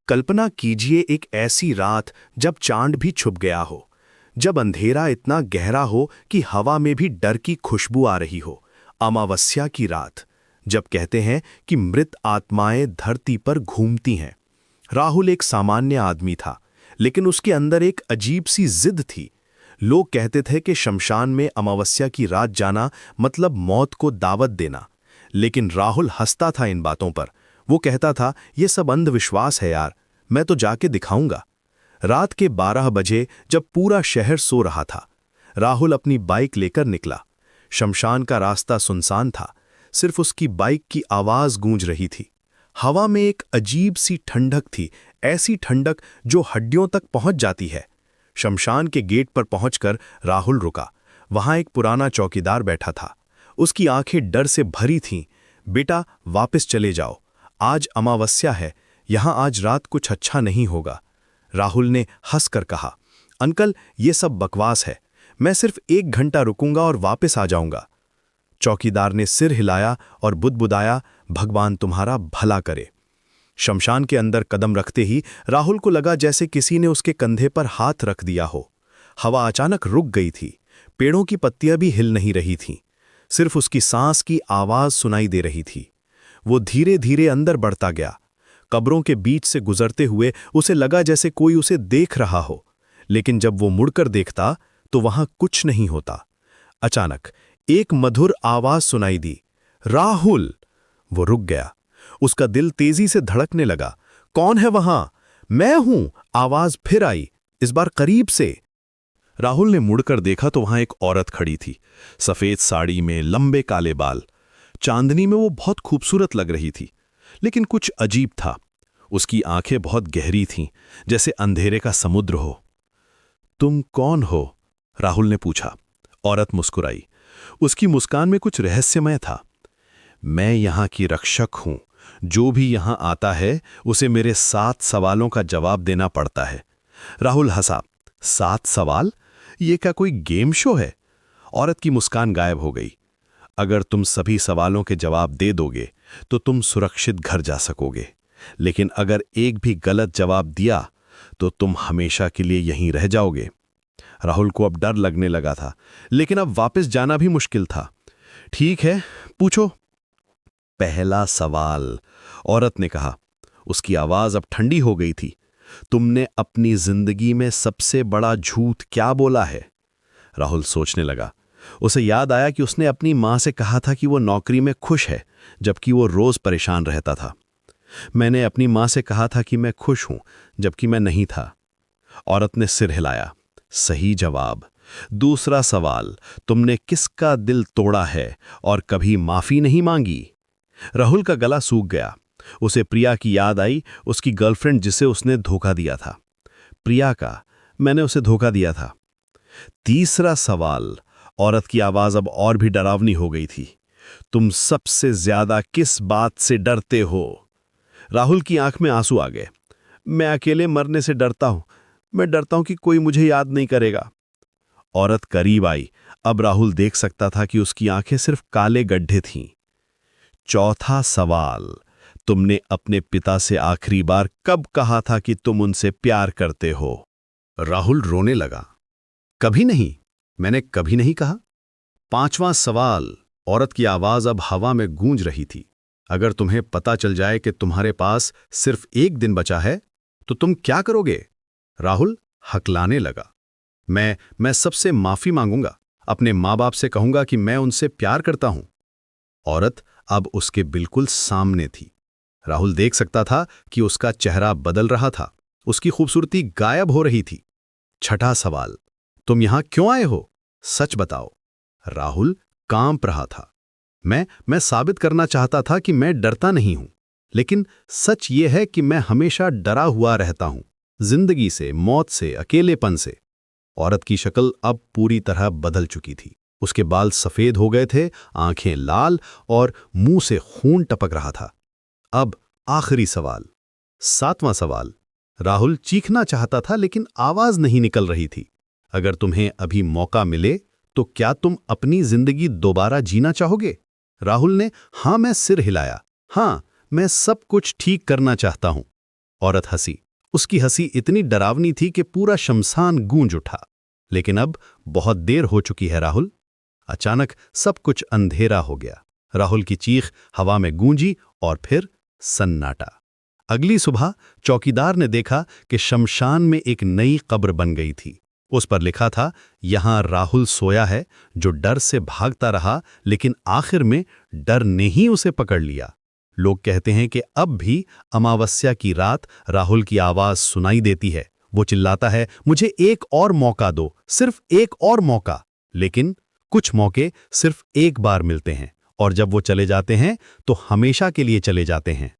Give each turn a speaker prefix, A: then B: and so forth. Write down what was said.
A: कल्पना कीजिए एक ऐसी रात जब चांद भी छुप गया हो, जब अंधेरा इतना गहरा हो कि हवा में भी डर की खुशबू आ रही हो। अमावस्या की रात, जब कहते हैं कि मृत आत्माएं धरती पर घूमती हैं। राहुल एक सामान्य आदमी था, लेकिन उसके अंदर एक अजीब सी जिद थी। लोग कहते थे कि शमशान में अमावस्या की रात जाना मतलब मौत को दावत देना, लेकिन राहुल हंसता था इन बातों पर। वो कहता था, ये सब अंधविश्वास है यार, मैं तो जाके दिखाऊंगा। रात के 12 बजे जब पूरा शहर सो रहा था, राहुल अपनी बाइक लेकर निकला। शमशान का रास्ता सुनसान था, सिर्फ उसकी बाइक की आवाज गूंज रही थी। हवा में एक अजीब सी ठंडक थी, ऐसी ठंडक जो हड्डियों तक पहुंच जाती है। शमशान के गेट पर पहुंचकर राहुल रुका। वहां एक पुराना चौकीदार बैठा था। उसकी आंखें डर से भरी थीं। बेटा, वापस चले जाओ, आज अमावस्या है, यहां आज रात कुछ अच्छा नहीं होगा। राहुल ने हंसकर कहा, अंकल ये सब बकवास है, मैं सिर्फ 1 घंटा रुकूंगा और वापस आ जाऊंगा। चौकीदार ने सिर हिलाया और बुदबुदाया, भगवान तुम्हारा भला करे। शमशान के अंदर कदम रखते ही राहुल को लगा जैसे किसी ने उसके कंधे पर हाथ रख दिया हो। हवा अचानक रुक गई थी, पेड़ों की पत्तियां भी हिल नहीं रही थीं, सिर्फ उसकी सांस की आवाज सुनाई दे रही थी। वो धीरे धीरे अंदर बढ़ता गया। कब्रों के बीच से गुजरते हुए उसे लगा जैसे कोई उसे देख रहा हो, लेकिन जब वो मुड़कर देखता तो वहां कुछ नहीं होता। अचानक एक मधुर आवाज सुनाई दी, राहुल। वो रुक गया, उसका दिल तेजी से धड़कने लगा। कौन है वहां? मैं हूं, आवाज फिर आई, इस बार करीब से। राहुल ने मुड़कर देखा तो वहां एक औरत खड़ी थी, सफेद साड़ी में, लंबे काले बाल। चांदनी में वो बहुत खूबसूरत लग रही थी, लेकिन कुछ अजीब था। उसकी आंखें बहुत गहरी थीं, जैसे अंधेरे का समुद्र हो। तुम कौन हो? राहुल ने पूछा। औरत मुस्कुराई। उसकी मुस्कान में कुछ रहस्यमय था। मैं यहां की रक्षक हूं, जो भी यहां आता है उसे मेरे 7 सवालों का जवाब देना पड़ता है। राहुल हंसा। 7 सवाल? ये क्या कोई गेम शो है? औरत की मुस्कान गायब हो गई। अगर तुम सभी सवालों के जवाब दे दोगे तो तुम सुरक्षित घर जा सकोगे, लेकिन अगर एक भी गलत जवाब दिया तो तुम हमेशा के लिए यहीं रह जाओगे। राहुल को अब डर लगने लगा था, लेकिन अब वापस जाना भी मुश्किल था। ठीक है, पूछो। पहला सवाल, औरत ने कहा। उसकी आवाज अब ठंडी हो गई थी। तुमने अपनी जिंदगी में सबसे बड़ा झूठ क्या बोला है? राहुल सोचने लगा। उसे याद आया कि उसने अपनी मां से कहा था कि वो नौकरी में खुश है, जबकि वो रोज परेशान रहता था। मैंने अपनी मां से कहा था कि मैं खुश हूं, जबकि मैं नहीं था। औरत ने सिर हिलाया। सही जवाब। दूसरा सवाल, तुमने किसका दिल तोड़ा है और कभी माफी नहीं मांगी? राहुल का गला सूख गया। उसे प्रिया की याद आई, उसकी गर्लफ्रेंड जिसे उसने धोखा दिया था। प्रिया का, मैंने उसे धोखा दिया था। तीसरा सवाल, औरत की आवाज अब और भी डरावनी हो गई थी। तुम सबसे ज्यादा किस बात से डरते हो? राहुल की आंख में आंसू आ गए। मैं अकेले मरने से डरता हूं। मैं डरता हूं कि कोई मुझे याद नहीं करेगा। औरत करीब आई। अब राहुल देख सकता था कि उसकी आंखें सिर्फ काले गड्ढे थीं। चौथा सवाल, तुमने अपने पिता से आखिरी बार कब कहा था कि तुम उनसे प्यार करते हो? राहुल रोने लगा। कभी नहीं, मैंने कभी नहीं कहा। पांचवां सवाल, औरत की आवाज अब हवा में गूंज रही थी। अगर तुम्हें पता चल जाए कि तुम्हारे पास सिर्फ 1 दिन बचा है तो तुम क्या करोगे? राहुल हकलाने लगा। मैं सबसे माफी मांगूंगा, अपने माँ बाप से कहूंगा कि मैं उनसे प्यार करता हूं। औरत अब उसके बिल्कुल सामने थी। राहुल देख सकता था कि उसका चेहरा बदल रहा था, उसकी खूबसूरती गायब हो रही थी। छठा सवाल, तुम यहां क्यों आए हो? सच बताओ। राहुल कांप रहा था। मैं साबित करना चाहता था कि मैं डरता नहीं हूं, लेकिन सच ये है कि मैं हमेशा डरा हुआ रहता हूं, जिंदगी से, मौत से, अकेलेपन से। औरत की शक्ल अब पूरी तरह बदल चुकी थी। उसके बाल सफेद हो गए थे, आंखें लाल और मुंह से खून टपक रहा था। अब आखिरी सवाल, 7वां सवाल। राहुल चीखना चाहता था, लेकिन आवाज नहीं निकल रही थी। अगर तुम्हें अभी मौका मिले तो क्या तुम अपनी जिंदगी दोबारा जीना चाहोगे? राहुल ने हाँ में सिर हिलाया। हाँ, मैं सब कुछ ठीक करना चाहता हूं।
B: औरत हंसी। उसकी हंसी इतनी डरावनी थी कि पूरा शमशान गूंज उठा। लेकिन अब बहुत देर हो चुकी है राहुल। अचानक सब कुछ अंधेरा हो गया। राहुल की चीख हवा में गूंजी और फिर सन्नाटा। अगली सुबह चौकीदार ने देखा कि शमशान में एक नई कब्र बन गई थी। उस पर लिखा था, यहां राहुल सोया है, जो डर से भागता रहा, लेकिन आखिर में डर ने ही उसे पकड़ लिया। लोग कहते हैं कि अब भी अमावस्या की रात राहुल की आवाज सुनाई देती है। वो चिल्लाता है, मुझे एक और मौका दो, सिर्फ एक और मौका। लेकिन कुछ मौके सिर्फ एक बार मिलते हैं, और जब वो चले जाते हैं तो हमेशा के लिए चले जाते हैं।